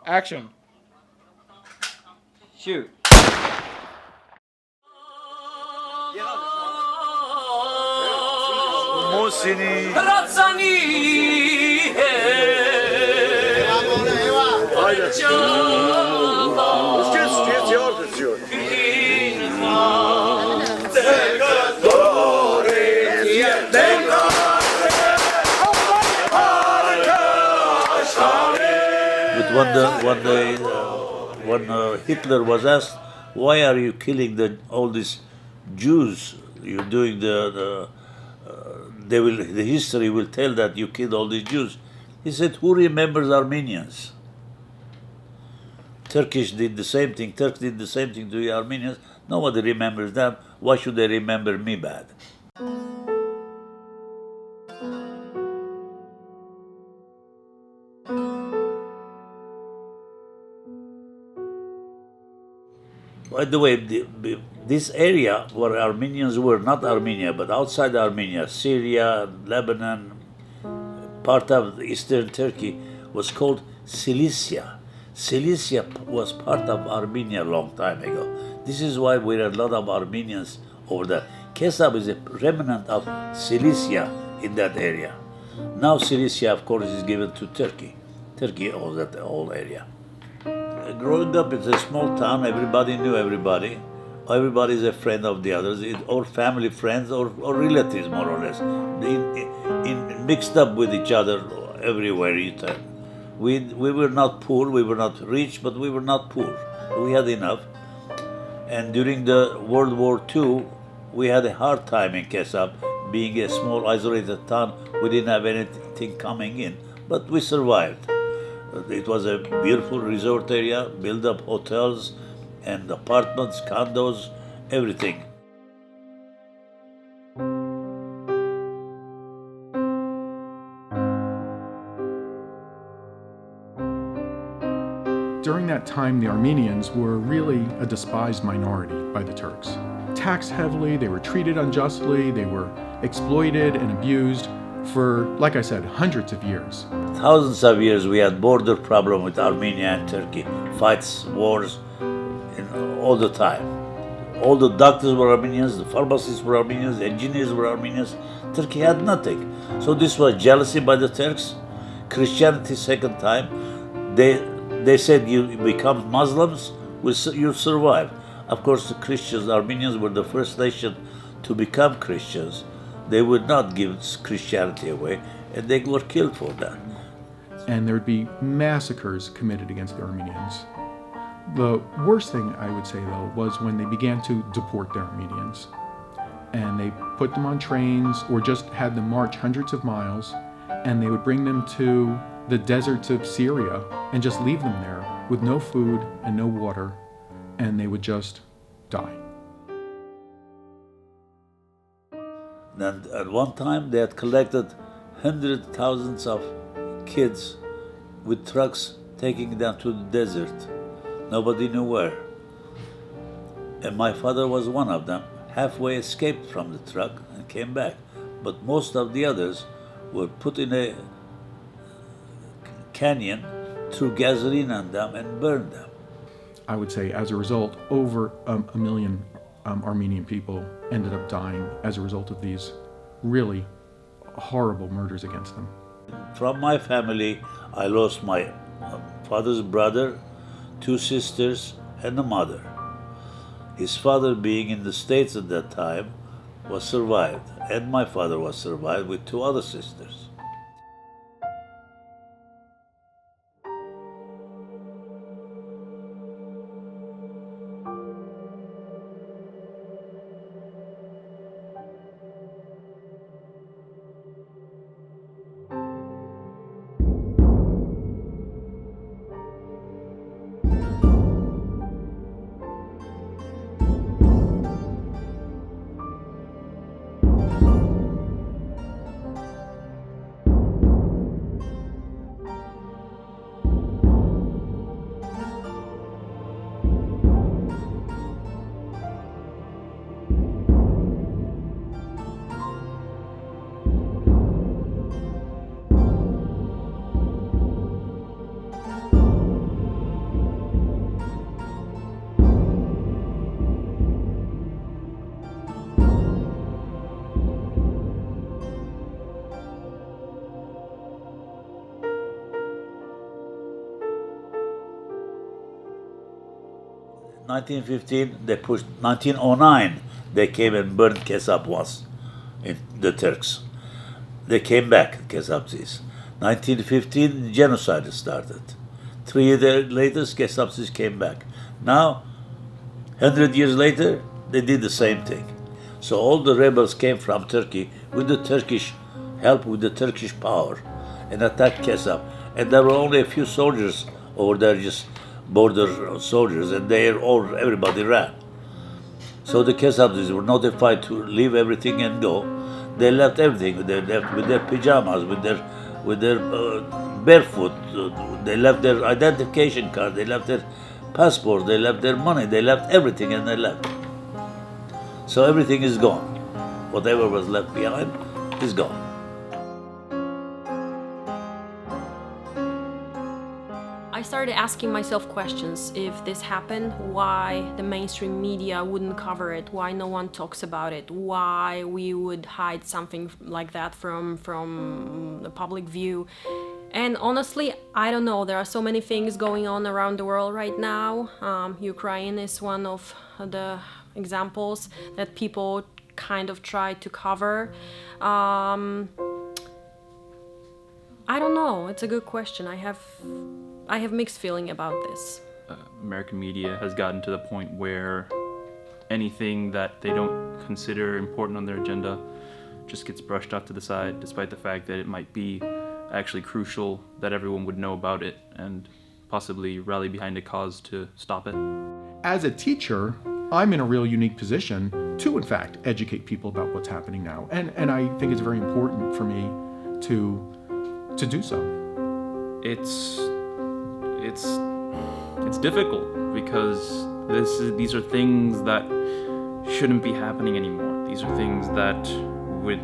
Action. Shoot. But when Hitler was asked, why are you killing all these Jews? You're doing the history will tell that you killed all these Jews. He said, who remembers Armenians? Turkish did the same thing. Turks did the same thing to the Armenians. Nobody remembers them. Why should they remember me bad? By the way, this area where Armenians were, not Armenia, but outside Armenia, Syria, Lebanon, part of eastern Turkey, was called Cilicia. Cilicia was part of Armenia a long time ago. This is why we have a lot of Armenians over there. Kessab is a remnant of Cilicia in that area. Now Cilicia, of course, is given to Turkey. Turkey owns that whole area. Growing up, it's a small town. Everybody knew everybody. Everybody is a friend of the others, or family friends, or relatives, more or less. Mixed up with each other everywhere you turn. We were not poor, we were not rich, but we were not poor. We had enough. And during the World War II, we had a hard time in Kessab, being a small isolated town. We didn't have anything coming in, but we survived. It was a beautiful resort area, built up hotels and apartments, condos, everything. During that time, the Armenians were really a despised minority by the Turks. Taxed heavily, they were treated unjustly, they were exploited and abused for, like I said, hundreds of years. Thousands of years we had border problem with Armenia and Turkey, fights, wars, all the time. All the doctors were Armenians, the pharmacists were Armenians, the engineers were Armenians. Turkey had nothing. So this was jealousy by the Turks. Christianity, second time, they said you become Muslims, you'll survive. Of course, the Christians, the Armenians were the first nation to become Christians. They would not give Christianity away, and they were killed for that. And there would be massacres committed against the Armenians. The worst thing, I would say, though, was when they began to deport the Armenians. And they put them on trains or just had them march hundreds of miles, and they would bring them to the deserts of Syria and just leave them there with no food and no water, and they would just die. And at one time, they had collected hundreds of thousands of kids with trucks taking them to the desert. Nobody knew where. And my father was one of them. Halfway escaped from the truck and came back. But most of the others were put in a canyon, threw gasoline on them, and burned them. I would say, as a result, over a million Armenian people ended up dying as a result of these really horrible murders against them. From my family, I lost my father's brother, 2 sisters, and a mother. His father, being in the States at that time, was survived, and my father was survived with 2 other sisters. 1915, they pushed. 1909, they came and burned Kessab once, in the Turks. They came back, Kessabsis. 1915, genocide started. 3 years later, Kessabsis came back. Now, 100 years later, they did the same thing. So all the rebels came from Turkey with the Turkish help, with the Turkish power, and attacked Kessab. And there were only a few soldiers over there, just border soldiers, and everybody ran. So the Kessabsis were notified to leave everything and go. They left everything. They left with their pajamas, with their barefoot. They left their identification card. They left their passport. They left their money. They left everything, and they left. So everything is gone. Whatever was left behind is gone. I started asking myself questions. If this happened, why the mainstream media wouldn't cover it? Why no one talks about it? Why we would hide something like that from the public view? And honestly, I don't know. There are so many things going on around the world right now. Ukraine is one of the examples that people kind of try to cover. I don't know. It's a good question. I have mixed feeling about this. American media has gotten to the point where anything that they don't consider important on their agenda just gets brushed off to the side, despite the fact that it might be actually crucial that everyone would know about it and possibly rally behind a cause to stop it. As a teacher, I'm in a real unique position to, in fact, educate people about what's happening now. And I think it's very important for me to do so. It's difficult because these are things that shouldn't be happening anymore. These are things that, with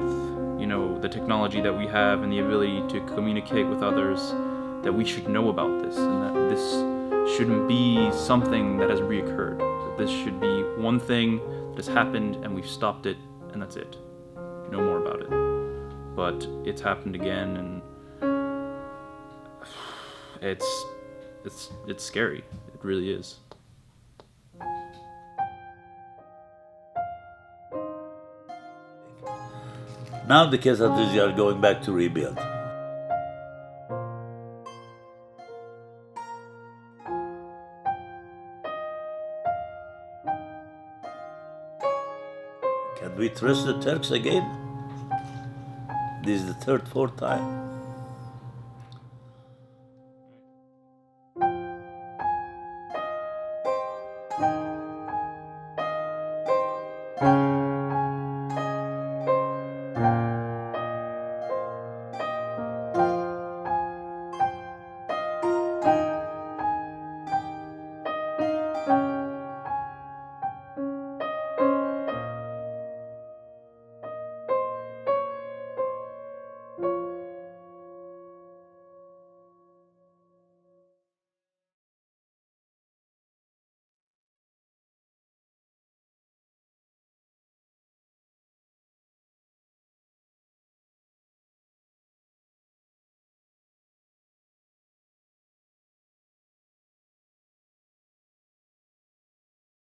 the technology that we have and the ability to communicate with others, that we should know about this, and that this shouldn't be something that has reoccurred. That this should be one thing that has happened and we've stopped it, and that's it. No more about it. But it's happened again, and it's scary. It really is. Now the Kessabsis are going back to rebuild. Can we trust the Turks again? This is the third, fourth time.